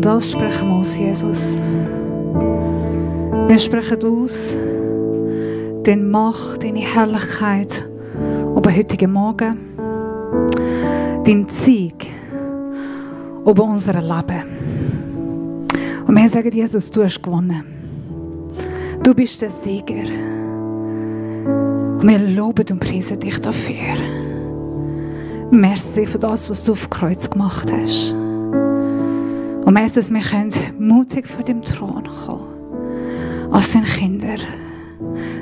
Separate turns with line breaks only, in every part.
Und das sprechen wir aus, Jesus. Wir sprechen aus deine Macht, deine Herrlichkeit über heutigen Morgen, dein Sieg über unser Leben. Und wir sagen, Jesus, du hast gewonnen. Du bist der Sieger. Und wir loben und preisen dich dafür. Merci für das, was du auf dem Kreuz gemacht hast. Und merci, dass wir mutig vor dem Thron kommen. Als deine Kinder.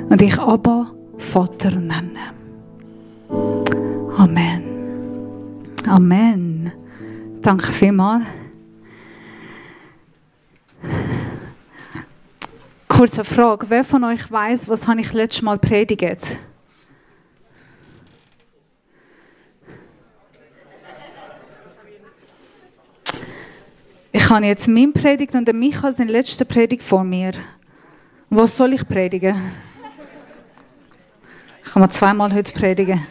Und dich Abba, Vater nennen. Amen. Amen. Danke vielmals. Kurze Frage. Wer von euch weiss, was habe ich letztes Mal predigt? Ich habe jetzt meine Predigt und der Micha seine letzte Predigt vor mir. Was soll ich predigen? Ich kann mal zweimal heute predigen.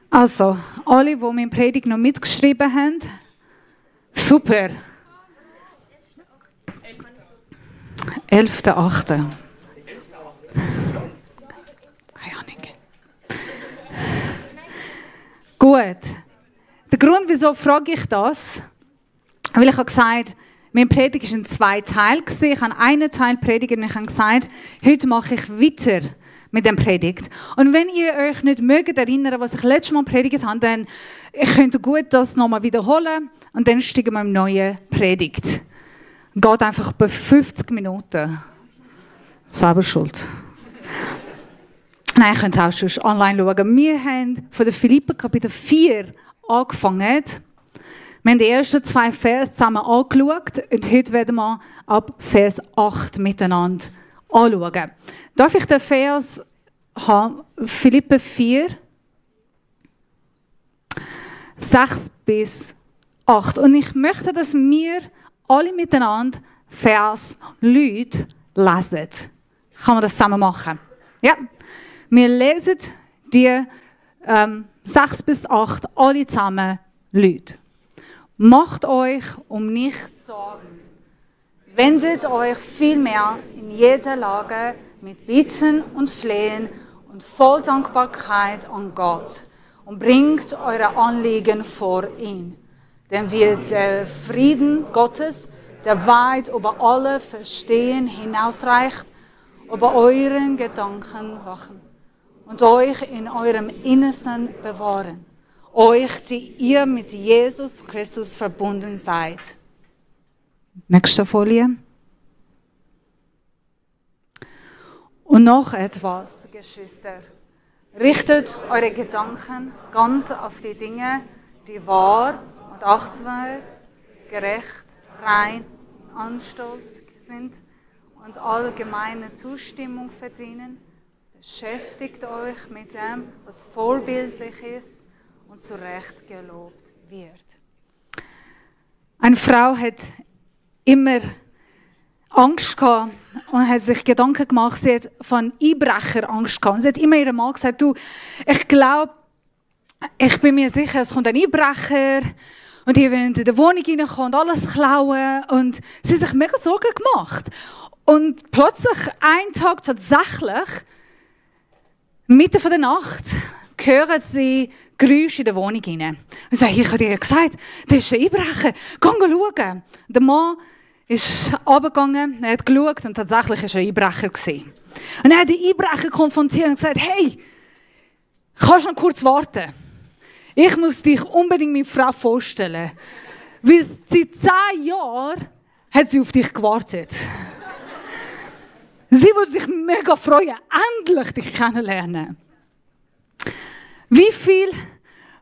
Also, alle, die meine Predigt noch mitgeschrieben haben, super. 11.8. Keine Ahnung. Gut. Der Grund, wieso frage ich das, weil ich habe gesagt, meine Predigt war in 2 Teilen. Ich habe einen Teil predigt und ich habe gesagt, heute mache ich weiter mit dem Predigt. Und wenn ihr euch nicht mögt erinnern, was ich letztes Mal predigt habe, dann könnt ihr gut das nochmal wiederholen und dann steigen wir im neuen Predigt. Geht einfach bei 50 Minuten. Selber schuld. Nein, ihr könnt auch schon online schauen. Wir haben von der Philipper Kapitel 4 angefangen. Wir haben die ersten 2 Verse zusammen angeschaut und heute werden wir ab Vers 8 miteinander anschauen. Darf ich den Vers haben? Philipper 4, 6 bis 8. Und ich möchte, dass wir alle miteinander Vers Leute lesen. Kann man das zusammen machen? Ja. Wir lesen die 6 bis 8 alle zusammen Leute. Macht euch um nichts Sorgen. Wendet euch vielmehr in jeder Lage mit Bitten und Flehen und voll Dankbarkeit an Gott und bringt eure Anliegen vor ihn. Denn wird der Frieden Gottes, der weit über alle Verstehen hinausreicht, über euren Gedanken wachen und euch in eurem Innersten bewahren. Euch, die ihr mit Jesus Christus verbunden seid. Nächste Folie. Und noch etwas, Geschwister. Richtet eure Gedanken ganz auf die Dinge, die wahr und achtsam, gerecht, rein, anstoß sind und allgemeine Zustimmung verdienen. Beschäftigt euch mit dem, was vorbildlich ist und zu Recht gelobt wird. Eine Frau hat immer Angst gehabt und hat sich Gedanken gemacht, sie hat von Einbrecher Angst gehabt. Und sie hat immer ihrem Mann gesagt, du, ich glaube, ich bin mir sicher, es kommt ein Einbrecher und die wollen in die Wohnung reinkommen und alles klauen. Und sie hat sich mega Sorgen gemacht. Und plötzlich, einen Tag tatsächlich, mitten von der Nacht, hören sie Geräusche in der Wohnung rein. Und sagen, ich habe dir gesagt, das ist ein Einbrecher, geh schauen. Der Mann ist runtergegangen, er hat geschaut und tatsächlich war er ein Einbrecher. Und er hat den Einbrecher konfrontiert und gesagt, hey, kannst du noch kurz warten? Ich muss dich unbedingt meiner Frau vorstellen. Weil seit 10 Jahren hat sie auf dich gewartet. Sie würde sich mega freuen, endlich dich kennenlernen. Wie viel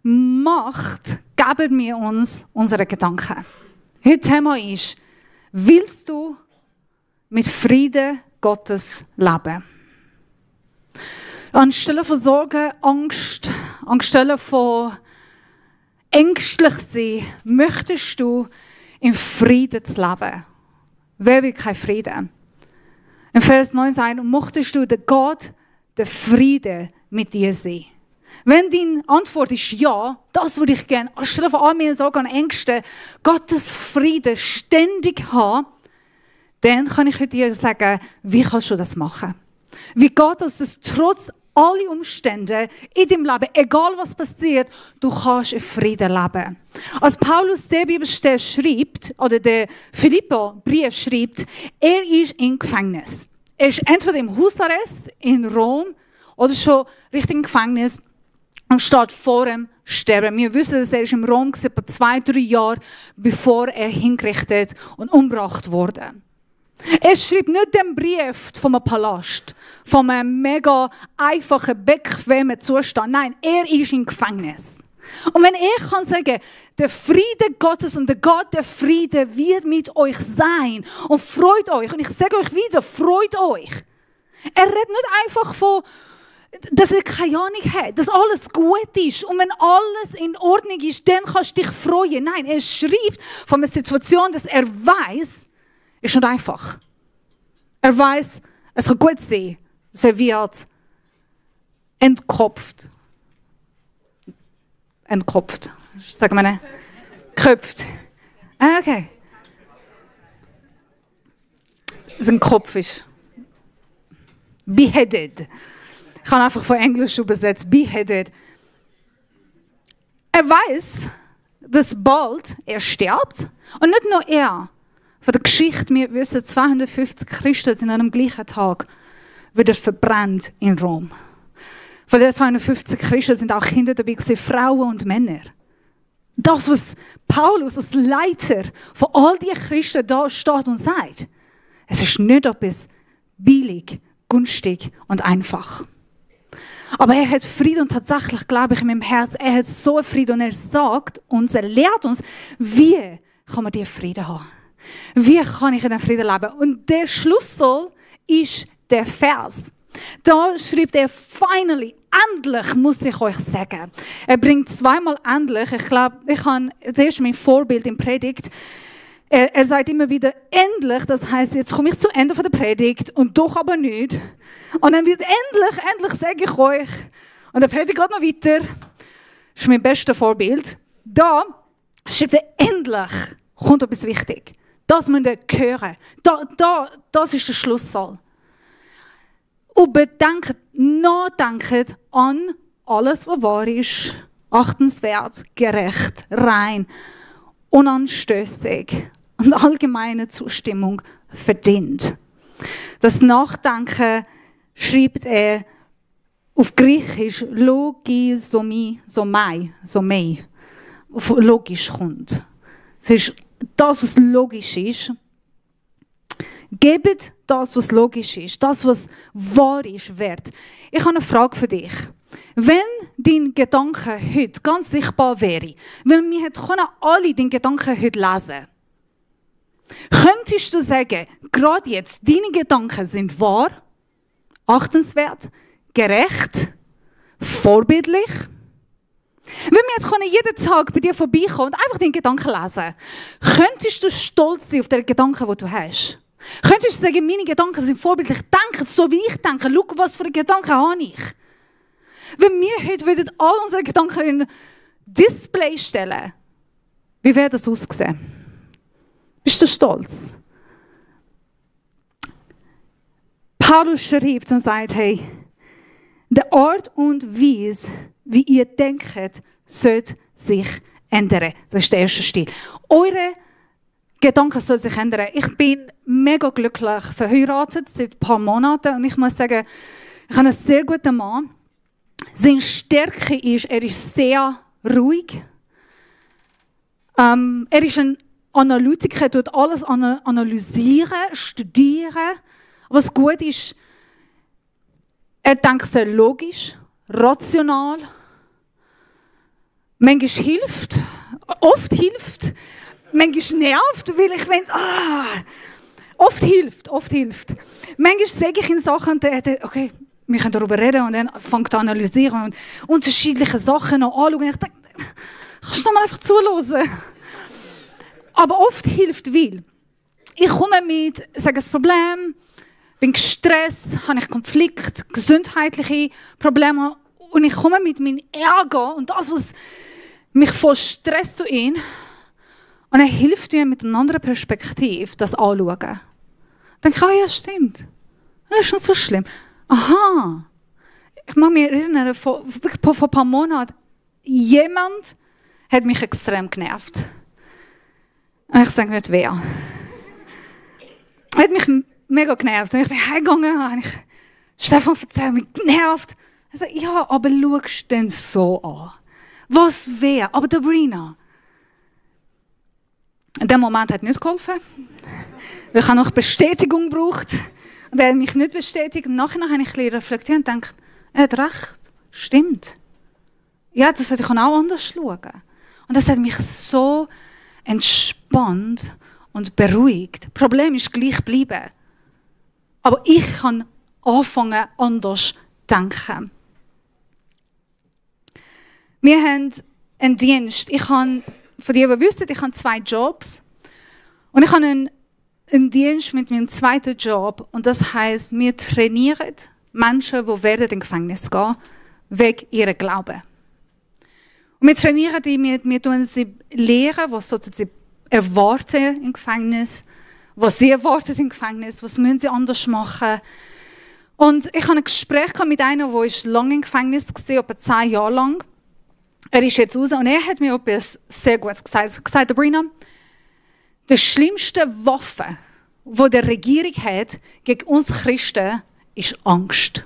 Macht geben wir uns unsere Gedanken? Heute Thema ist, willst du mit Frieden Gottes leben? Anstelle von Sorgen, Angst, anstelle von ängstlich sein, möchtest du im Frieden leben. Wer will keinen Frieden? In Vers 9 sagt, möchtest du den Gott, der Friede mit dir sein. Wenn deine Antwort ist ja, das würde ich gerne, anstelle von all meinen Sorgen und Ängsten, Gottes Frieden ständig haben, dann kann ich dir sagen, wie kannst du das machen? Wie geht es, dass trotz aller Umstände in deinem Leben, egal was passiert, du kannst in Frieden leben. Als Paulus der Bibelstelle schreibt, oder der Philipper-Brief schreibt, er ist im Gefängnis. Er ist entweder im Hausarrest in Rom oder schon richtig im Gefängnis und steht vor dem Sterben. Wir wissen, dass er im Rom war, etwa 2-3 Jahre, bevor er hingerichtet und umgebracht wurde. Er schreibt nicht den Brief von einem Palast, von einem mega einfachen, bequemen Zustand. Nein, er ist im Gefängnis. Und wenn er kann sagen, der Friede Gottes und der Gott der Friede wird mit euch sein und freut euch. Und ich sage euch wieder, freut euch. Er redet nicht einfach von, dass er keine Ahnung hat, dass alles gut ist. Und wenn alles in Ordnung ist, dann kannst du dich freuen. Nein, er schreibt von einer Situation, dass er weiß, ist nicht einfach. Er weiß, es kann gut sein, dass er wird entkopft. Entkopft. Sagen wir nicht. Köpft. Okay. Sein Kopf ist beheaded. Ich habe einfach von Englisch übersetzt. Beheaded. Er weiß, dass bald er stirbt. Und nicht nur er. Von der Geschichte, wir wissen, 250 Christen sind an einem gleichen Tag wieder verbrannt in Rom. Von den 250 Christen sind auch Kinder dabei gewesen, Frauen und Männer. Das, was Paulus als Leiter von all diesen Christen da steht und sagt, es ist nicht etwas billig, günstig und einfach. Aber er hat Frieden und tatsächlich, glaube ich, in meinem Herz, er hat so einen Frieden und er sagt uns, er lehrt uns, wie kann man diesen Frieden haben. Wie kann ich in den Frieden leben? Und der Schlüssel ist der Vers. Da schreibt er, finally, endlich muss ich euch sagen. Er bringt zweimal endlich. Ich glaube, das ist mein Vorbild im Predigt. Er sagt immer wieder, endlich, das heisst, jetzt komme ich zum Ende der Predigt und doch aber nicht. Und dann wird endlich sage ich euch. Und der Predigt geht noch weiter. Das ist mein bestes Vorbild. Da schreibt er, endlich kommt etwas wichtig. Das müsst ihr hören. Das ist der Schlüssel. Und nachdenkt an alles, was wahr ist, achtenswert, gerecht, rein, unanstößig und allgemeine Zustimmung verdient. Das Nachdenken schreibt er auf Griechisch logisomai, auf logisch kommt. Es ist das, was logisch ist. Gebt das, was logisch ist, das, was wahr ist, wert. Ich habe eine Frage für dich. Wenn dein Gedanke heute ganz sichtbar wäre, wenn wir alle deine Gedanken heute lesen, könntest du sagen, gerade jetzt, deine Gedanken sind wahr, achtenswert, gerecht, vorbildlich? Wenn wir jetzt jeden Tag bei dir vorbeikommen und einfach deinen Gedanken lesen, könntest du stolz sein auf den Gedanken, den du hast? Könntest du sagen, meine Gedanken sind vorbildlich, denken so wie ich denke, schau, was für einen Gedanken habe ich? Wenn wir heute würden all unsere Gedanken in ein Display stellen, wie wäre das aussehen? Bist du stolz? Paulus schreibt und sagt, hey, der Ort und Weise, wie ihr denkt, sollte sich ändern. Das ist der erste Stil. Eure Gedanken sollen sich ändern. Ich bin mega glücklich verheiratet seit ein paar Monaten und ich muss sagen, ich habe einen sehr guten Mann. Seine Stärke ist, er ist sehr ruhig. Er ist ein Analytiker, er tut alles analysieren, studieren. Was gut ist, er denkt sehr logisch, rational. Manchmal hilft, oft hilft, manchmal nervt, weil ich finde, oft hilft. Manchmal sage ich in Sachen, okay, wir können darüber reden und dann fängt er an analysieren und unterschiedliche Sachen noch anschauen. Ich denke, kannst du noch mal einfach zuhören? Aber oft hilft, weil ich komme mit, sage das Problem, bin gestresst, habe ich Konflikt, gesundheitliche Probleme und ich komme mit meinem Ärger und das, was mich voll Stress zu ihm. Und er hilft mir mit einer anderen Perspektive, das anzuschauen. Dann denke ich, ja, stimmt. Das ist nicht so schlimm. Aha. Ich mag mich erinnern, vor ein paar Monaten, jemand hat mich extrem genervt. Und ich sage nicht wer. Er hat mich mega genervt. Und ich bin heimgegangen und habe Stefan erzählt, mich genervt. Er sagt, ja, aber schaust du denn so an? Was wäre? Aber Sabrina. In dem Moment hat nicht geholfen. Ich habe noch Bestätigung gebraucht. Und er hat mich nicht bestätigt. Nachher habe ich ein bisschen reflektiert und gedacht, er hat recht. Stimmt. Ja, das hätte ich auch anders schauen. Und das hat mich so entspannt und beruhigt. Das Problem ist gleich geblieben. Aber ich kann anfangen, anders zu denken. Wir haben einen Dienst. Für die, die wissen, ich habe 2 Jobs. Und ich habe einen Dienst mit meinem zweiten Job. Und das heisst, wir trainieren Menschen, die werden in Gefängnis gehen, wegen ihrem Glauben. Und wir trainieren die, wir tun sie lehren, was sie erwarten im Gefängnis, was sie erwarten im Gefängnis, was müssen sie anders machen. Und ich hatte ein Gespräch mit einem, der lange im Gefängnis war, etwa 10 Jahre lang. Er ist jetzt raus und er hat mir etwas sehr Gutes gesagt. Er hat gesagt, Sabrina, die schlimmste Waffe, die die Regierung hat gegen uns Christen, ist Angst.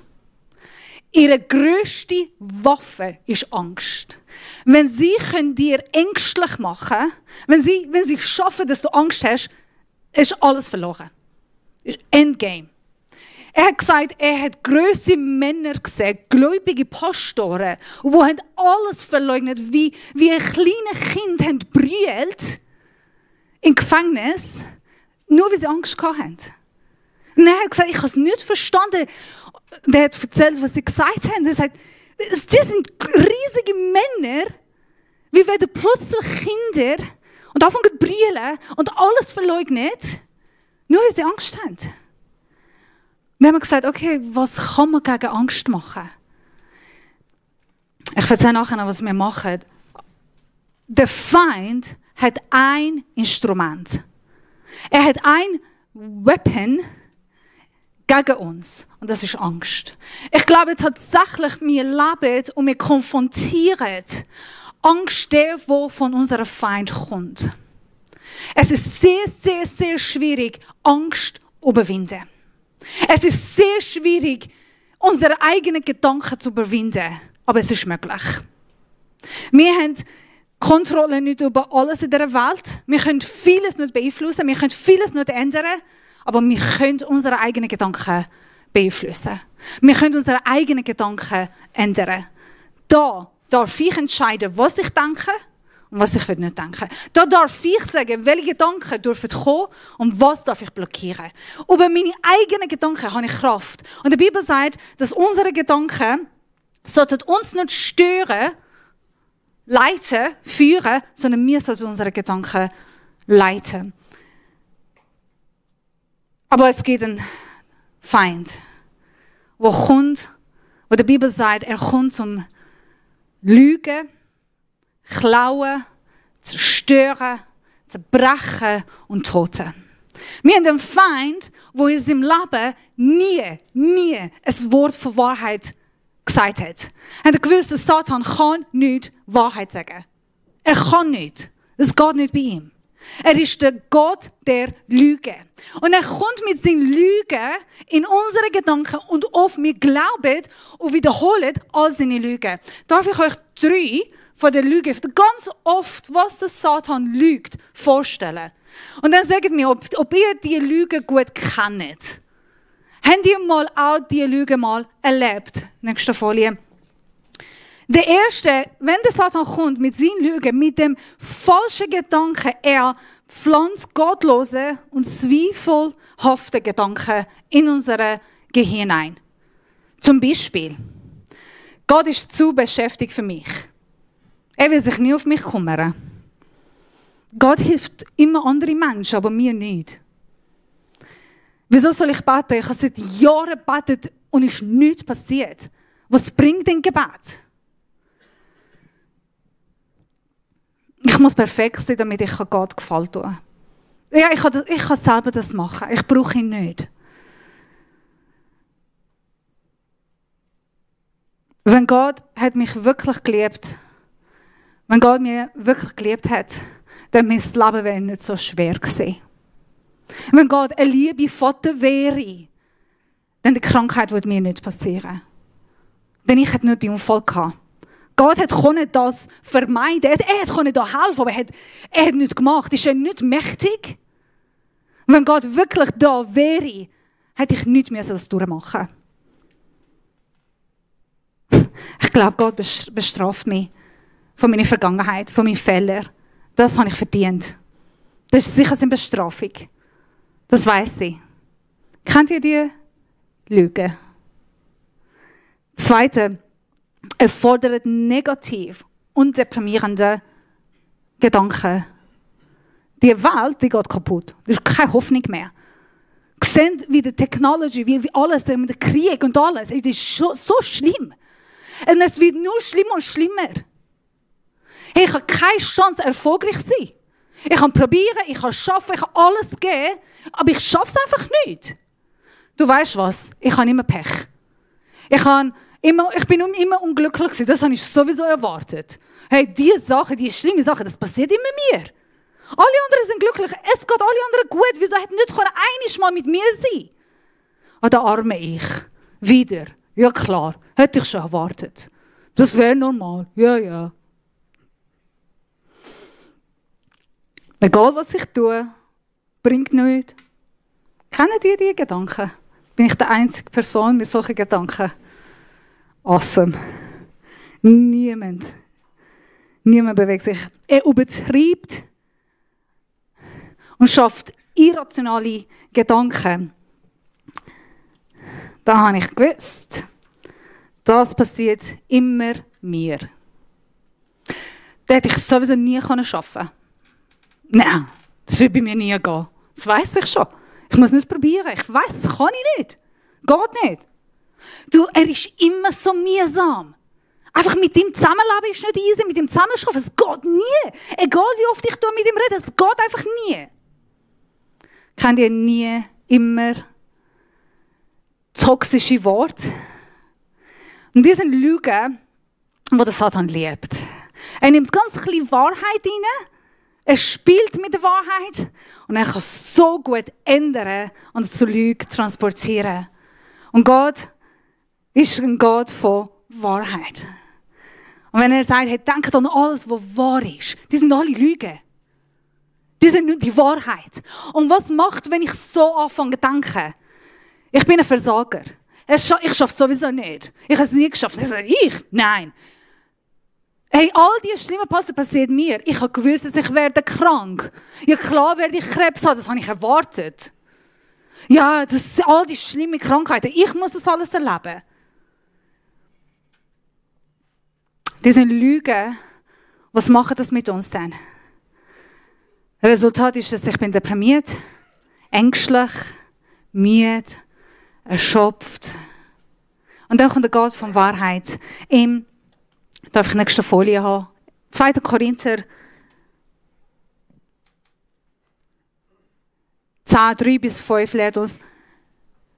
Ihre grösste Waffe ist Angst. Wenn sie dir ängstlich machen können, wenn sie schaffen, dass du Angst hast, ist alles verloren. Ist Endgame. Er hat gesagt, er hat grosse Männer gesehen, gläubige Pastoren, die alles verleugnet, wie ein kleines Kind haben brüllt im Gefängnis, nur weil sie Angst hatten. Und er hat gesagt, ich habe es nicht verstanden. Und er hat erzählt, was sie gesagt haben. Er sagt, die sind riesige Männer, wie werden plötzlich Kinder und anfangen zu brüllen und alles verleugnet, nur weil sie Angst haben. Wir haben gesagt, okay, was kann man gegen Angst machen? Ich erzähle nachher noch, was wir machen. Der Feind hat ein Instrument. Er hat ein Weapon gegen uns. Und das ist Angst. Ich glaube tatsächlich, wir leben und wir konfrontieren Angst, der von unserem Feind kommt. Es ist sehr, sehr, sehr schwierig, Angst zu überwinden. Es ist sehr schwierig, unsere eigenen Gedanken zu überwinden. Aber es ist möglich. Wir haben Kontrolle nicht über alles in dieser Welt. Wir können vieles nicht beeinflussen. Wir können vieles nicht ändern. Aber wir können unsere eigenen Gedanken beeinflussen. Wir können unsere eigenen Gedanken ändern. Da darf ich entscheiden, was ich denke und was ich nicht denken. Da darf ich sagen, welche Gedanken dürfen kommen und was darf ich blockieren. Über meine eigenen Gedanken habe ich Kraft. Und die Bibel sagt, dass unsere Gedanken sollten uns nicht stören, leiten, führen, sondern wir sollten unsere Gedanken leiten. Aber es gibt einen Feind, der kommt, wo die Bibel sagt, er kommt zum Lügen, klauen, zerstören, zerbrechen und töten. Wir haben einen Feind, der in seinem Leben nie ein Wort von Wahrheit gesagt hat. Er hat gewusst, dass Satan kann nicht Wahrheit sagen. Er kann nicht. Es geht nicht bei ihm. Er ist der Gott der Lüge. Und er kommt mit seinen Lügen in unsere Gedanken und oft wir glauben und wiederholen all seine Lügen. Darf ich euch 3 von der Lüge, ganz oft, was der Satan lügt, vorstellen? Und dann sagt mir, ob ihr diese Lüge gut kennt. Habt ihr mal auch diese Lüge mal erlebt? Nächste Folie. Der erste, wenn der Satan kommt mit seinen Lügen, mit dem falschen Gedanken, er pflanzt gottlose und zweifelhafte Gedanken in unser Gehirn ein. Zum Beispiel, Gott ist zu beschäftigt für mich. Er will sich nie auf mich kümmern. Gott hilft immer andere Menschen, aber mir nicht. Wieso soll ich beten? Ich habe seit Jahren gebetet und ist nichts passiert. Was bringt denn Gebet? Ich muss perfekt sein, damit ich Gott gefallen tun. Ja, ich kann selber das machen. Ich brauche ihn nicht. Wenn Gott hat mich wirklich geliebt, wenn Gott mich wirklich geliebt hat, dann wäre mein Leben nicht so schwer gewesen. Wenn Gott ein lieber Vater wäre, dann die Krankheit würde mir nicht passieren. Denn ich hätte nicht den Unfall gehabt. Gott konnte das vermeiden. Er konnte da helfen, aber er hat nichts gemacht. Ist er nicht mächtig? Wenn Gott wirklich da wäre, hätte ich nichts mehr das durchmachen. Ich glaube, Gott bestraft mich von meiner Vergangenheit, von meinen Fehlern. Das habe ich verdient. Das ist sicher eine Bestrafung. Das weiss ich. Kennt ihr die Lüge? Zweite, er fordert negativ und deprimierende Gedanken. Die Welt, die geht kaputt. Es ist keine Hoffnung mehr. Seht, wie die Technology, wie alles, der Krieg und alles, es ist so schlimm. Und es wird nur schlimmer und schlimmer. Hey, ich habe keine Chance, erfolgreich zu sein. Ich kann probieren, ich kann arbeiten, ich kann alles geben, aber ich schaffe es einfach nicht. Du weißt was? Ich habe immer Pech. Ich bin immer unglücklich gewesen. Das habe ich sowieso erwartet. Hey, die schlimme Sachen, das passiert immer mir. Alle anderen sind glücklich, es geht alle anderen gut. Wieso hätte nicht einmal mal mit mir sein? Ah, der arme ich. Wieder. Ja klar, hätte ich schon erwartet. Das wäre normal. Ja. Egal was ich tue, bringt nichts. Kennen die diese Gedanken? Bin ich die einzige Person mit solchen Gedanken? Awesome. Niemand bewegt sich. Er übertreibt und schafft irrationale Gedanken. Da habe ich gewusst, das passiert immer mir. Das hätte ich sowieso nie schaffen können. Nein, das wird bei mir nie gehen. Das weiss ich schon. Ich muss nicht probieren. Ich weiss, das kann ich nicht. Geht nicht. Du, er ist immer so mühsam. Einfach mit ihm zusammenleben ist nicht easy, mit ihm zusammenschaffen, es geht nie. Egal wie oft ich mit ihm rede, es geht einfach nie. Kennt ihr nie immer toxische Worte? Und diese sind Lügen, die der Satan liebt. Er nimmt ganz viel Wahrheit rein, er spielt mit der Wahrheit und er kann so gut ändern und zu Lügen transportieren. Und Gott ist ein Gott von Wahrheit. Und wenn er sagt, hey, denkt an alles, was wahr ist, die sind alle Lügen. Die sind nicht die Wahrheit. Und was macht, wenn ich so anfange zu denken? Ich bin ein Versager. Ich schaffe es sowieso nicht. Ich habe es nie geschafft. Nein. Hey, all diese schlimmen passiert mir. Ich habe gewusst, dass ich werde krank. Ja klar werde ich Krebs haben, das habe ich erwartet. Ja, das sind all die schlimmen Krankheiten. Ich muss das alles erleben. Diese Lügen, was machen das mit uns denn? Das Resultat ist, dass ich bin deprimiert, ängstlich, müde, erschöpft. Und dann kommt der Gott von Wahrheit. Darf ich die nächste Folie haben? 2. Korinther 10, 3-5 lehrt uns,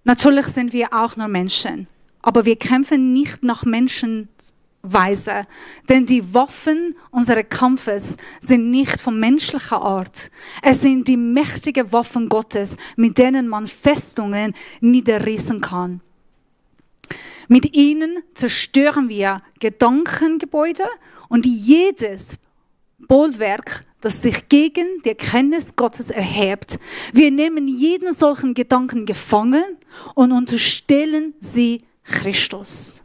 natürlich sind wir auch nur Menschen, aber wir kämpfen nicht nach Menschenweise, denn die Waffen unseres Kampfes sind nicht von menschlicher Art. Es sind die mächtigen Waffen Gottes, mit denen man Festungen niederreißen kann. Mit ihnen zerstören wir Gedankengebäude und jedes Bollwerk, das sich gegen die Erkenntnis Gottes erhebt. Wir nehmen jeden solchen Gedanken gefangen und unterstellen sie Christus.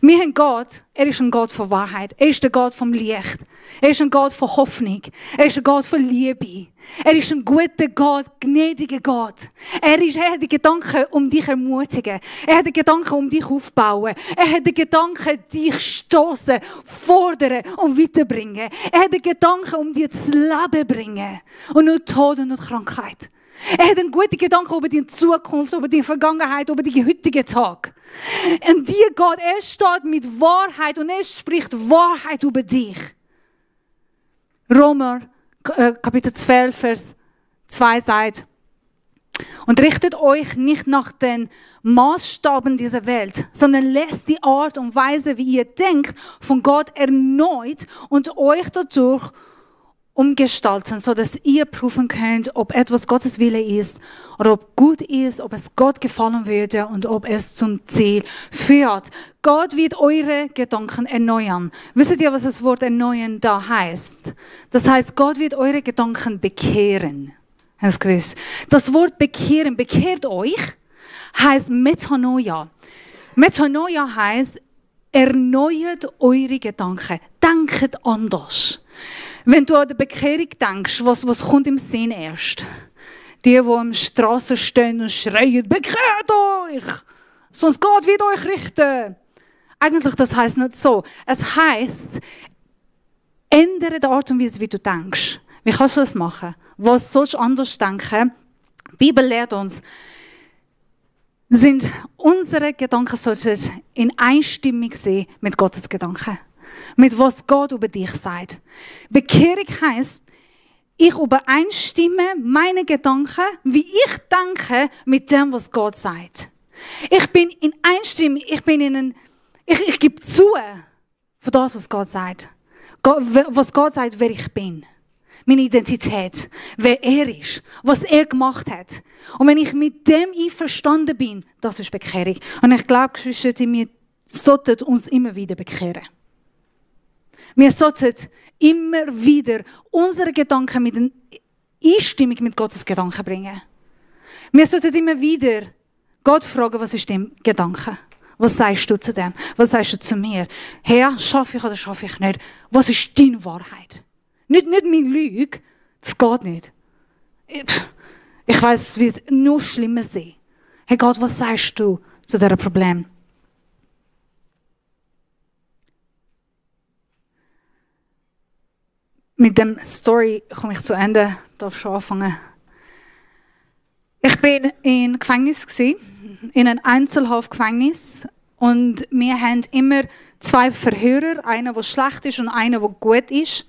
Wir haben Gott, er ist ein Gott von Wahrheit, er ist der Gott vom Licht, er ist ein Gott von Hoffnung, er ist ein Gott von Liebe, er ist ein guter Gott, gnädiger Gott. Er hat die Gedanken, um dich ermutigen, er hat die Gedanken, um dich aufbauen, er hat die Gedanken, dich stoßen, fordern und weiterbringen. Er hat die Gedanken, um dir das Leben bringen und nicht Tod und nicht Krankheit. Er hat einen guten Gedanken über die Zukunft, über die Vergangenheit, über den heutigen Tag. Und dir Gott, er steht mit Wahrheit und er spricht Wahrheit über dich. Römer, Kapitel 12, Vers 2 sagt, und richtet euch nicht nach den Maßstaben dieser Welt, sondern lässt die Art und Weise, wie ihr denkt, von Gott erneut und euch dadurch umgestalten, sodass ihr prüfen könnt, ob etwas Gottes Wille ist oder ob gut ist, ob es Gott gefallen würde und ob es zum Ziel führt. Gott wird eure Gedanken erneuern. Wisst ihr, was das Wort erneuern da heißt? Das heißt, Gott wird eure Gedanken bekehren. Hast du gewusst? Das Wort bekehren, bekehrt euch, heißt Metanoia. Metanoia heißt, erneuert eure Gedanken. Denkt anders. Wenn du an die Bekehrung denkst, was kommt im Sinn erst? Die am Straßen stehen und schreien, bekehrt euch! Sonst Gott wird euch richten. Eigentlich, das heisst nicht so. Es heisst, ändere die Art und Weise, wie du denkst. Wie kannst du das machen? Was sollst du anders denken? Die Bibel lehrt uns, sind unsere Gedanken sollten in Einstimmung sein mit Gottes Gedanken. Mit was Gott über dich sagt. Bekehrung heisst, ich übereinstimme meine Gedanken, wie ich denke, mit dem, was Gott sagt. Ich bin in Einstimmung, ich gebe zu von das, was Gott sagt. Was Gott sagt, wer ich bin. Meine Identität, wer er ist, was er gemacht hat. Und wenn ich mit dem einverstanden bin, das ist Bekehrung. Und ich glaube, Geschwister, wir sollten uns immer wieder bekehren. Wir sollten immer wieder unsere Gedanken mit einer Einstimmung mit Gottes Gedanken bringen. Wir sollten immer wieder Gott fragen, was ist dein Gedanke? Was sagst du zu dem? Was sagst du zu mir? Herr, schaffe ich oder schaffe ich nicht? Was ist deine Wahrheit? Nicht meine Lüge, das geht nicht. Ich weiss, es wird nur schlimmer sein. Hey Gott, was sagst du zu diesem Problem? Mit dem Story komme ich zu Ende, darf schon anfangen. Ich bin in Gefängnis gsi, in einem Einzelhaftgefängnis, und wir haben immer zwei Verhörer, einer, der schlecht ist und einer, der gut ist.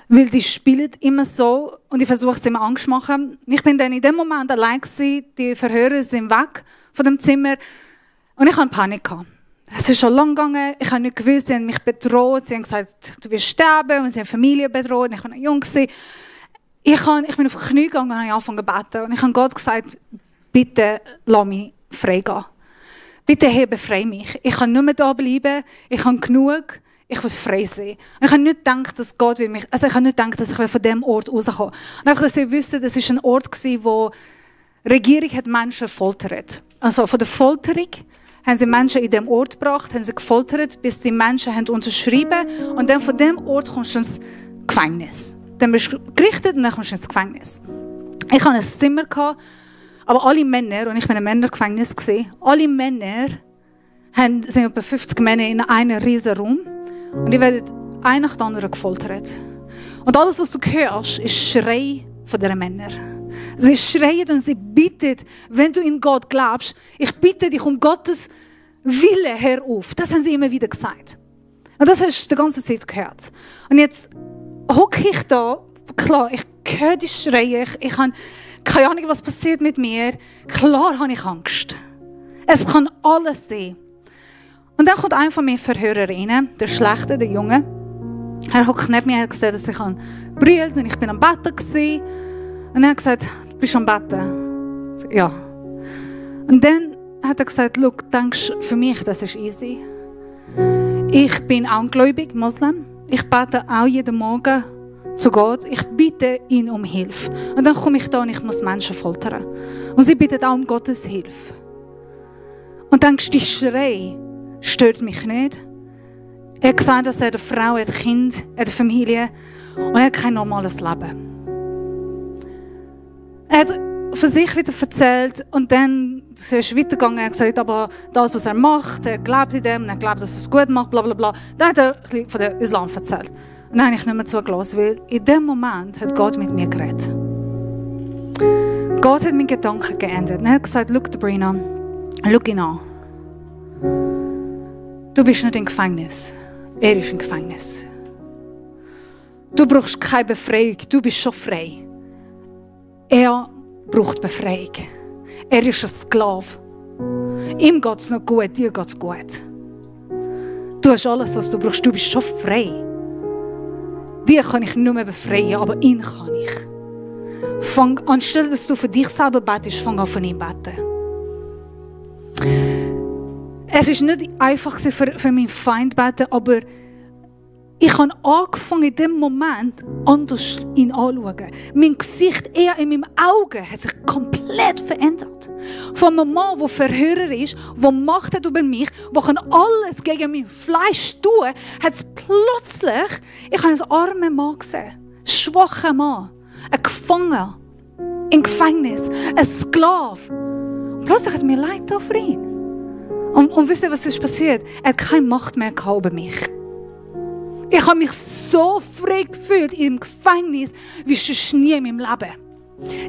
Weil die spielen immer so und ich versuche es immer Angst zu machen. Ich bin dann in dem Moment allein gsi, die Verhörer sind weg von dem Zimmer und ich hatte Panik gehabt. Es ist schon lang gegangen, ich habe nicht gewusst, sie haben mich bedroht, sie haben gesagt, du wirst sterben, und sie haben Familie bedroht, ich war noch jung gewesen. Ich bin auf die Knie gegangen und habe angefangen zu beten und ich habe Gott gesagt, bitte lass mich frei gehen. Bitte Herr, befreie mich. Ich kann nicht mehr da bleiben, ich habe genug. Ich will frei sein. Und ich habe nicht gedacht, dass Gott will mich, also ich habe nicht gedacht, dass ich von diesem Ort rauskomme. Und einfach, dass ihr wisst, das war ein Ort, wo die Regierung hat Menschen foltert. Also von der Folterung haben sie Menschen in diesem Ort gebracht, haben sie gefoltert, bis die Menschen haben unterschrieben. Und dann von diesem Ort kommst du ins Gefängnis. Dann bist du gerichtet und dann kommst du ins Gefängnis. Ich hatte ein Zimmer, aber alle Männer, und ich war in einem Männergefängnis, alle Männer sind etwa 50 Männer in einem riesen Raum. Und die werden ein nach dem anderen gefoltert. Und alles, was du hörst, ist Schrei von diesen Männern. Sie schreien und sie bitten, wenn du in Gott glaubst, ich bitte dich um Gottes Wille herauf. Das haben sie immer wieder gesagt. Und das hast du die ganze Zeit gehört. Und jetzt hocke ich da, klar, ich höre die Schreie, ich habe keine Ahnung, was passiert mit mir. Klar habe ich Angst. Es kann alles sein. Und dann kommt einer von mir Verhörer rein, der Schlechte, der Junge. Er hockt neben mir und hat gesagt, dass ich brüllt und ich bin am Betten gewesen. Und er hat gesagt, du bist am Betten? Ja. Und dann hat er gesagt, schau, denkst für mich, das ist easy. Ich bin auch gläubig, Moslem. Ich bete auch jeden Morgen zu Gott. Ich bitte ihn um Hilfe. Und dann komme ich da und ich muss Menschen foltern. Und sie bitten auch um Gottes Hilfe. Und denkst, die Schrei stört mich nicht. Er hat gesagt, dass er eine Frau, ein Kind, eine Familie und er hat kein normales Leben. Er hat von sich wieder erzählt und dann ist er weitergegangen. Er hat gesagt, aber das, was er macht, er glaubt in dem, er glaubt, dass er es gut macht, bla bla bla. Dann hat er von dem Islam erzählt. Und dann habe ich nicht mehr zugelassen, weil in dem Moment hat Gott mit mir geredet. Gott hat meinen Gedanken geändert. Er hat gesagt, schau Sabrina, schau ihn an. Du bist nicht im Gefängnis. Er ist im Gefängnis. Du brauchst keine Befreiung, du bist schon frei. Er braucht Befreiung. Er ist ein Sklave. Ihm geht es noch gut, dir geht es gut. Du hast alles, was du brauchst, du bist schon frei. Dir kann ich nicht mehr befreien, aber ihn kann ich. Anstelle, dass du für dich selber betest, fang an von ihm beten. Es war nicht einfach für meinen Feind zu beten, aber ich habe angefangen, in dem Moment anders ihn anzuschauen. Mein Gesicht, eher in meinen Augen, hat sich komplett verändert. Von einem Mann, der Verhörer ist, der Macht hat über mich, der kann alles gegen mein Fleisch tun, hat es plötzlich, ich habe einen armen Mann gesehen, einen schwachen Mann, ein Gefangener, im Gefängnis, ein Sklave. Und plötzlich hat es mir leid für ihn. Und wisst ihr, was ist passiert? Er hat keine Macht mehr über mich. Ich habe mich so frei gefühlt im Gefängnis, wie sonst nie in meinem Leben.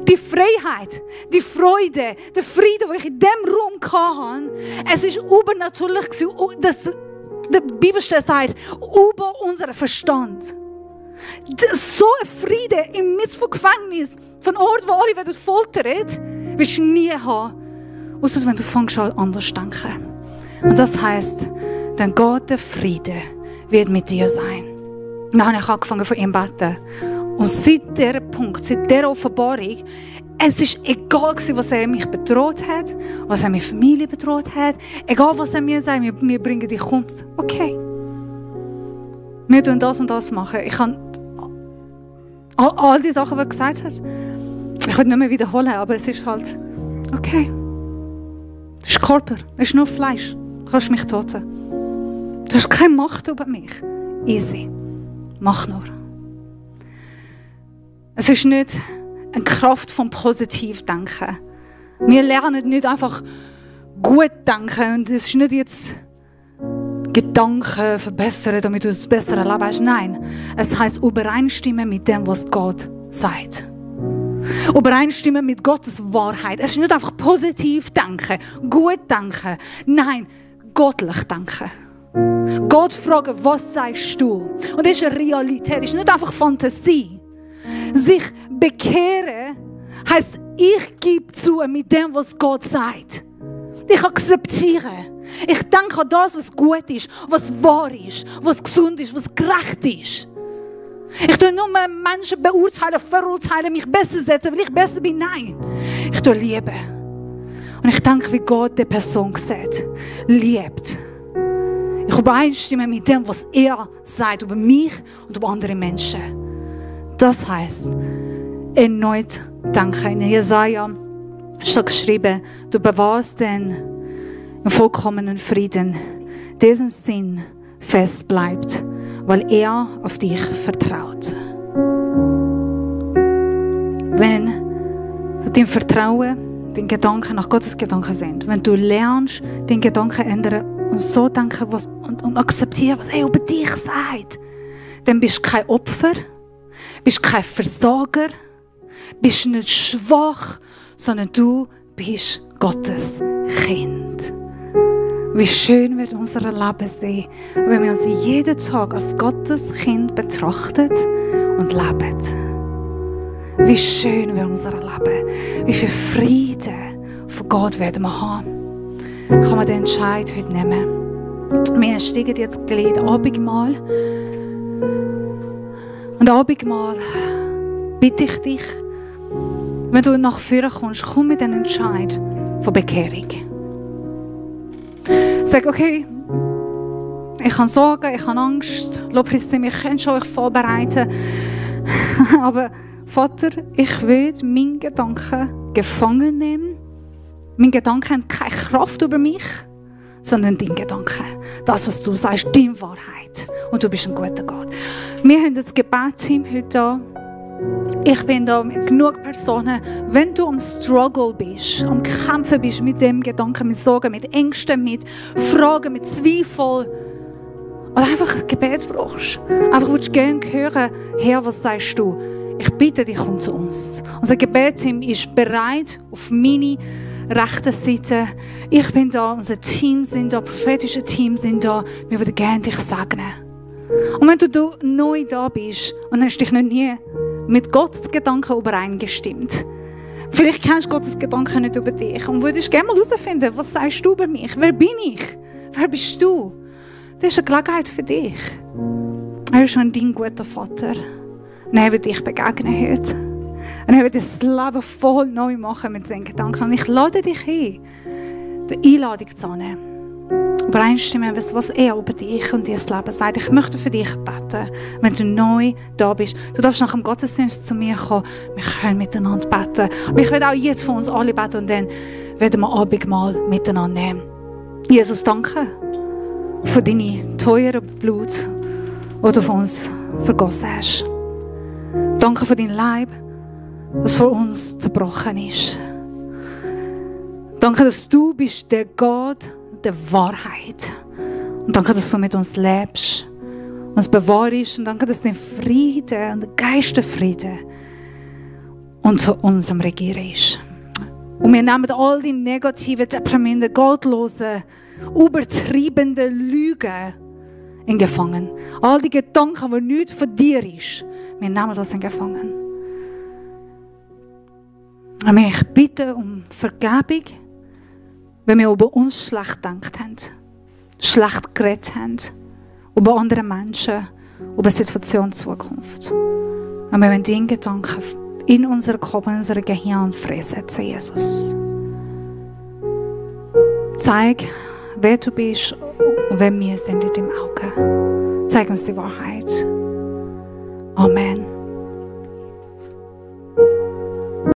Die Freiheit, die Freude, der Frieden, den ich in diesem Raum hatte, es war übernatürlich. Die Bibelstelle sagt, über unseren Verstand. So ein Frieden im Mitte von Gefängnis, von Ort, wo alle werden foltert, wirst du nie haben, außer wenn du fängst an anders zu denken. Und das heisst, dann geht der Friede wird mit dir sein. Dann habe ich angefangen von ihm zu beten. Und seit diesem Punkt, seit dieser Offenbarung, es war egal, was er mich bedroht hat, was er meine Familie bedroht hat, egal was er mir sagt, wir bringen dich um. Okay. Wir tun das und das machen. Ich kann all die Sachen, die er gesagt hat, ich will nicht mehr wiederholen, aber es ist halt, okay. Das ist Körper, das ist nur Fleisch. Du kannst mich töten. Du hast keine Macht über mich. Easy. Mach nur. Es ist nicht eine Kraft vom Positivdenken. Wir lernen nicht einfach gut denken. Und es ist nicht jetzt Gedanken verbessern, damit du das bessere Leben hast. Nein, es heisst übereinstimmen mit dem, was Gott sagt. Übereinstimmen mit Gottes Wahrheit. Es ist nicht einfach positiv denken, gut denken. Nein, göttlich denken. Gott fragen, was sagst du? Und das ist eine Realität, das ist nicht einfach Fantasie. Sich bekehren heisst, ich gebe zu mit dem, was Gott sagt. Ich akzeptiere. Ich denke an das, was gut ist, was wahr ist, was gesund ist, was gerecht ist. Ich tue nur Menschen beurteilen, verurteilen, mich besser setzen, weil ich besser bin. Nein, ich tue lieben. Und ich denke, wie Gott die Person sieht, liebt. Ich übereinstimme mit dem, was er sagt über mich und über andere Menschen. Das heisst, erneut denken. In Jesaja steht geschrieben, du bewahrst den vollkommenen Frieden, dessen Sinn fest bleibt, weil er auf dich vertraut. Wenn dein Vertrauen, deine Gedanken nach Gottes Gedanken sind, wenn du lernst, deine Gedanken ändern und so denken und akzeptieren, was er über dich sagt, dann bist du kein Opfer, bist kein Versager, bist nicht schwach, sondern du bist Gottes Kind. Wie schön wird unser Leben sein, wenn wir uns jeden Tag als Gottes Kind betrachten und leben. Wie schön wird unser Leben. Wie viel Frieden von Gott werden wir haben. Kann man den Entscheid heute nehmen. Wir steigen jetzt gleich in Abendmahl. Und Abendmahl bitte ich dich, wenn du nach vorne kommst, komm mit dem Entscheid von Bekehrung. Sag, okay, ich habe Sorgen, ich habe Angst. Lobpreisteam, ich kann schon euch vorbereiten. Aber Vater, ich will meinen Gedanken gefangen nehmen. Meine Gedanken haben keine Kraft über mich, sondern deine Gedanken. Das, was du sagst, deine Wahrheit. Und du bist ein guter Gott. Wir haben das Gebetsteam heute da. Ich bin da mit genug Personen. Wenn du am Struggle bist, am Kämpfen bist mit dem Gedanken, mit Sorgen, mit Ängsten, mit Fragen, mit Zweifeln, oder einfach ein Gebet brauchst. Einfach willst du gerne hören, Herr, was sagst du? Ich bitte dich, komm zu uns. Unser Gebetsteam ist bereit auf meine rechte Seite. Ich bin da, unser Team sind da, prophetische Team sind da. Wir würden gerne dich segnen. Und wenn du neu da bist und hast dich noch nie mit Gottes Gedanken übereingestimmt, vielleicht kennst du Gottes Gedanken nicht über dich und würdest gerne mal herausfinden, was sagst du über mich? Wer bin ich? Wer bist du? Das ist eine Gelegenheit für dich. Er ist schon dein guter Vater. Und er wird dich begegnen heute. Und er wird das Leben voll neu machen mit seinen Gedanken. Und ich lade dich ein, die Einladung zu annehmen. Übereinstimmen, was er über dich und dein Leben sagt. Ich möchte für dich beten, wenn du neu da bist. Du darfst nach dem Gottesdienst zu mir kommen. Wir können miteinander beten. Aber ich werde auch jetzt von uns alle beten und dann werden wir Abendmahl miteinander nehmen. Jesus, danke für deine teure Blut, das du für uns vergossen hast. Danke für dein Leib, das für uns zerbrochen ist. Danke, dass du bist der Gott der Wahrheit. Und danke, dass du mit uns lebst, uns bewahrst. Und danke, dass dein Frieden und der Geist der Frieden unter uns am Regieren ist. Und wir nehmen all die negativen, deprimierenden, gottlosen, übertriebenen Lügen in Gefangen. All die Gedanken, die nicht von dir ist, wir nehmen das in Gefangen. Und ich bitte um Vergebung, wenn wir über uns schlecht gedacht haben, schlecht geredet haben, über andere Menschen, über Situationen Zukunft. Und wir wollen diese Gedanken in unseren Kopf, in unser Gehirn freisetzen, Jesus. Zeig, wer du bist und wer wir sind in deinem Auge. Zeig uns die Wahrheit. Amen.